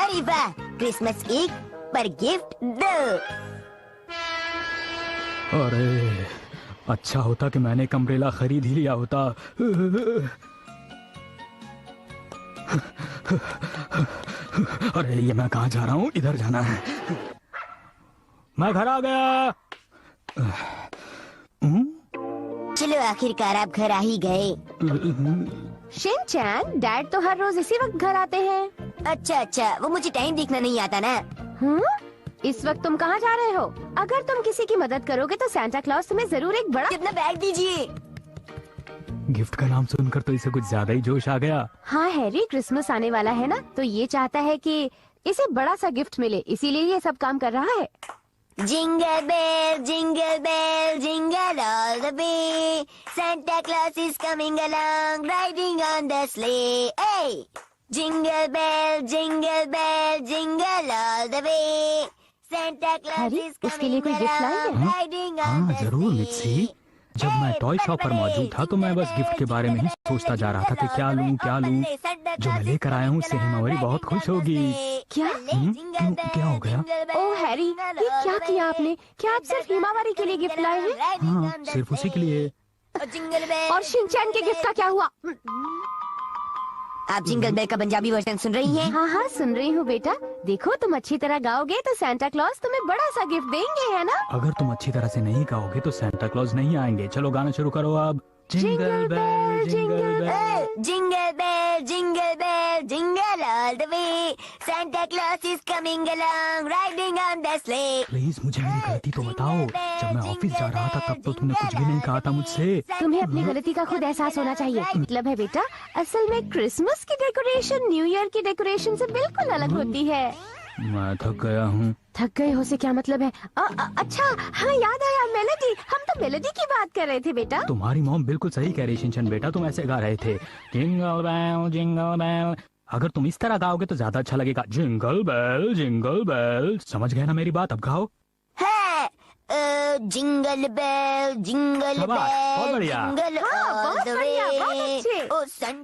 अरे वाह, Christmas cake पर गिफ्ट दो। अरे अच्छा होता कि मैंने एक अम्ब्रेला खरीद ही लिया होता। अरे ये मैं कहाँ जा रहा हूँ? इधर जाना है। मैं घर आ गया। चलो आखिरकार आप घर आ ही गए। शिनचैन, डैड तो हर रोज इसी वक्त घर आते हैं। अच्छा, वो मुझे टाइम देखना नहीं आता ना। इस वक्त तुम कहाँ जा रहे हो? अगर तुम किसी की मदद करोगे तो सांता क्लॉज तुम्हें जरूर एक बड़ा अपना बैग दीजिए। गिफ्ट का नाम सुनकर तो इसे कुछ ज्यादा ही जोश आ गया। हाँ हैरी, क्रिसमस आने वाला है ना, तो ये चाहता है कि इसे बड़ा सा गिफ्ट मिले, इसीलिए ये सब काम कर रहा है। Jingle bell jingle all the way, Santa Claus is coming along riding on the sleigh. Jingle bell jingle all the way, Santa Claus hurry, is उसके लिए कमिंग कोई गिफ्ट लाए अलोंग हैं? राइडिंग ऑन हाँ द जरूर sleigh. Mitsi. जब मैं toy shop पर मौजूद था तो मैं बस गिफ्ट के बारे में ही सोचता जा रहा था कि क्या लूं। जो मैं लेकर आया हूँ उससे हिमावरी बहुत खुश होगी। क्या? क्यों, क्या हो गया? ओह हैरी, ये क्या किया आपने? क्या आप सिर्फ हिमावरी के लिए गिफ्ट लाए हैं? हाँ, सिर्फ उसी के लिए। और शिनचैन के गिफ्ट का क्या हुआ? आप जिंगल बेल का पंजाबी वर्जन सुन रही हैं? हाँ सुन रही हूँ बेटा। देखो, तुम अच्छी तरह गाओगे तो सांता क्लॉज तुम्हें बड़ा सा गिफ्ट देंगे, है ना? अगर तुम अच्छी तरह से नहीं गाओगे तो सांता क्लॉज नहीं आएंगे। चलो गाना शुरू करो अब। Jingle bell jingle all the way, Santa Claus is coming along riding on the sleigh. Please मुझे मेरी गलती तो बताओ। जब मैं ऑफिस जा रहा था तब तो तुमने कुछ भी नहीं कहा था मुझसे। तुम्हें अपनी गलती का खुद एहसास होना चाहिए। मतलब है बेटा, असल में क्रिसमस की डेकोरेशन न्यू ईयर की डेकोरेशन से बिल्कुल अलग होती है। मैं थक गया हूँ। थक गए हो से क्या मतलब है? अच्छा हाँ, याद आया, मेलोडी। हम तो मेलोडी की बात कर रहे थे बेटा। तुम्हारी मॉम बिल्कुल सही कह रही शिनचैन बेटा, तुम ऐसे गा रहे थे, जिंगल बेल। अगर तुम इस तरह गाओगे तो ज्यादा अच्छा लगेगा। Jingle bell. समझ गए ना मेरी बात? अब गाओ। जिंगल बेल बहुत बढ़िया। जिंगल ऑल द वे।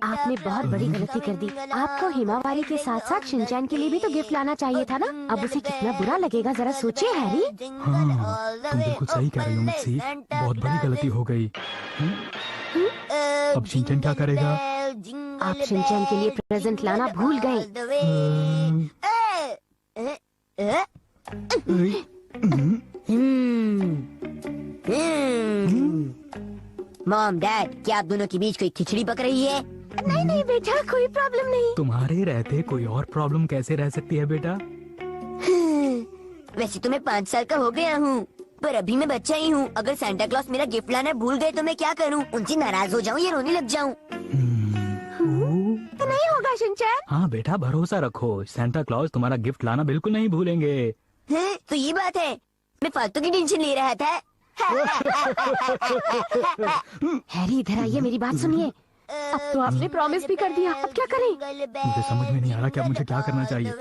आपने बहुत बड़ी गलती कर दी। आपको हिमावारी के साथ साथ शिनचैन के लिए भी तो गिफ्ट लाना चाहिए था ना। अब उसे कितना बुरा लगेगा, जरा सोचिए हैरी। हाँ, तुम बिल्कुल सही कह रही हो मिक्सी। बहुत बड़ी गलती हो गई। अब शिनचैन क्या करेगा? आप शिनचैन के लिए प्रेजेंट लाना भूल गए। मॉम डैड, क्या आप दोनों के बीच कोई खिचड़ी पक रही है? नहीं बेटा, कोई प्रॉब्लम नहीं। तुम्हारे रहते कोई और प्रॉब्लम कैसे रह सकती है बेटा? वैसे तो मैं 5 साल का हो गया हूँ, पर अभी मैं बच्चा ही हूँ। अगर सांता क्लॉज मेरा गिफ्ट लाना भूल गए तो मैं क्या करूँ? उनसे नाराज हो जाऊँ या रोने लग जाऊँ? तो नहीं होगा शिनचैन। हाँ बेटा, भरोसा रखो, सांता क्लॉज तुम्हारा गिफ्ट लाना बिल्कुल नहीं भूलेंगे। तो ये बात है, मैं फालतू की टेंशन ले रहा था। हैरी इधर आइए, मेरी बात सुनिए। अब तो आपने प्रॉमिस भी कर दिया, अब क्या करें? मुझे समझ में नहीं आ रहा कि अब मुझे क्या करना चाहिए।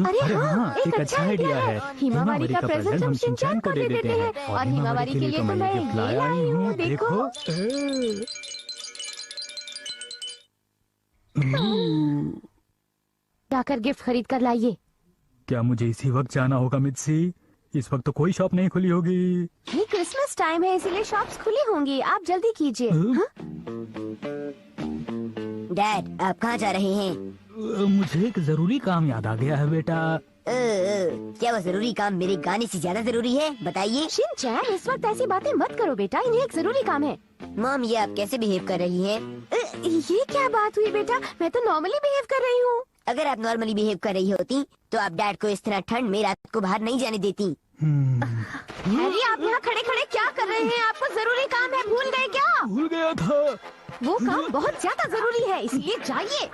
अरे हाँ, एक अच्छा आइडिया है। हिमावारी का प्रेजेंट हम शिनचैन को दे देते हैं। और हिमावारी के लिए तो मैं ये लाई हूँ, देखो। जाकर गिफ्ट खरीद कर लाइए। क्या मुझे इसी वक्त जाना होगा मित्सी? इस वक्त तो कोई शॉप नहीं खुली होगी। ये क्रिसमस टाइम है, इसीलिए शॉप्स खुली होंगी। आप जल्दी कीजिए। डैड, आप कहाँ जा रहे हैं? मुझे एक जरूरी काम याद आ गया है बेटा। क्या वो जरूरी काम मेरे गाने से ज्यादा जरूरी है? बताइए। शिनचैन, इस वक्त ऐसी बातें मत करो बेटा, इन्हें एक जरूरी काम है। मॉम, ये आप कैसे बिहेव कर रही हैं? ये क्या बात हुई बेटा? मैं तो नॉर्मली बिहेव कर रही हूँ। अगर आप नॉर्मली बिहेव कर रही होती तो आप डैड को इस तरह ठंड में रात को बाहर नहीं जाने देती। हैरी, आप यहाँ खड़े खड़े क्या कर रहे हैं? आपको जरूरी काम है, भूल गए क्या? भूल गया था। वो काम बहुत ज्यादा जरूरी है, इसलिए जाइए।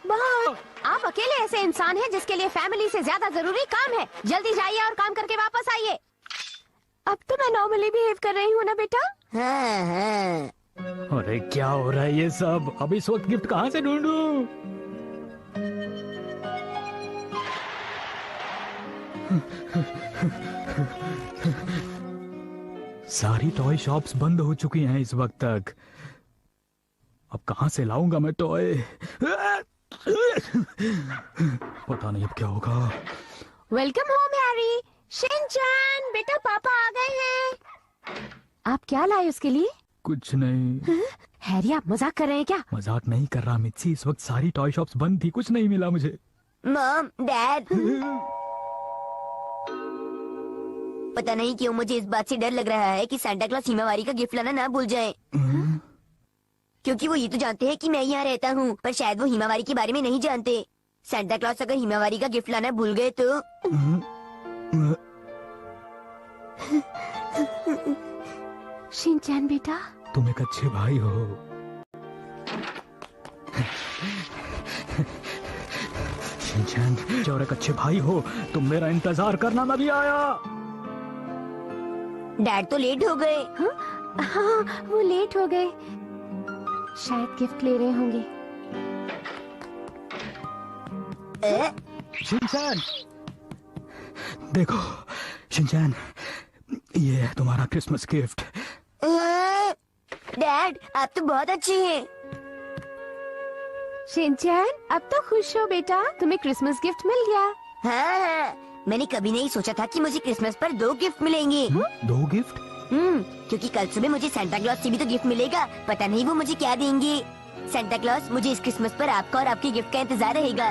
बहुत। आप अकेले ऐसे इंसान हैं जिसके लिए फैमिली से ज्यादा जरूरी काम है। जल्दी जाइए और काम करके वापस आइए। अब तो मैं नॉर्मली बिहेव कर रही हूँ ना बेटा? हाँ। अरे क्या हो रहा है ये सब? अब इस वक्त गिफ्ट कहाँ से ढूंढूं? सारी टॉय शॉप्स बंद हो चुकी हैं इस वक्त तक। अब कहाँ से लाऊंगा मैं टॉय? पता नहीं अब क्या होगा। Welcome home Harry. शिनचैन बेटा पापा आ गए हैं। आप क्या लाए उसके लिए? कुछ नहीं। हैरी आप मजाक कर रहे हैं क्या? मजाक नहीं कर रहा मित्सी, इस वक्त सारी टॉय शॉप्स बंद थी, कुछ नहीं मिला मुझे। मॉम, डैड, पता नहीं क्यों मुझे इस बात से डर लग रहा है कि सांता क्लॉज हिमावारी का गिफ्ट लाना ना भूल जाए। क्योंकि वो ये तो जानते हैं कि मैं यहाँ रहता हूँ, पर शायद वो हिमावारी के बारे में नहीं जानते। सांता क्लॉज अगर हिमावारी का गिफ्ट लाना भूल गए तो शिनचैन बेटा, तुम एक अच्छे भाई हो। शिनचैन, और एक अच्छे भाई हो, तुम मेरा इंतजार करना, मैं भी आया। डैड तो लेट हो गए। हाँ वो लेट हो गए, शायद गिफ्ट ले रहे होंगे। शिनचैन, देखो शिनचैन, ये है तुम्हारा क्रिसमस गिफ्ट। डैड आप तो बहुत अच्छे हैं। शिनचैन अब तो खुश हो बेटा, तुम्हें क्रिसमस गिफ्ट मिल गया। हाँ, मैंने कभी नहीं सोचा था कि मुझे क्रिसमस पर 2 गिफ्ट मिलेंगे। 2 गिफ्ट? क्योंकि कल सुबह मुझे सांता क्लॉज से भी तो गिफ्ट मिलेगा, पता नहीं वो मुझे क्या देंगे। सांता क्लॉज, मुझे इस क्रिसमस पर आपका और आपके गिफ्ट का इंतजार रहेगा।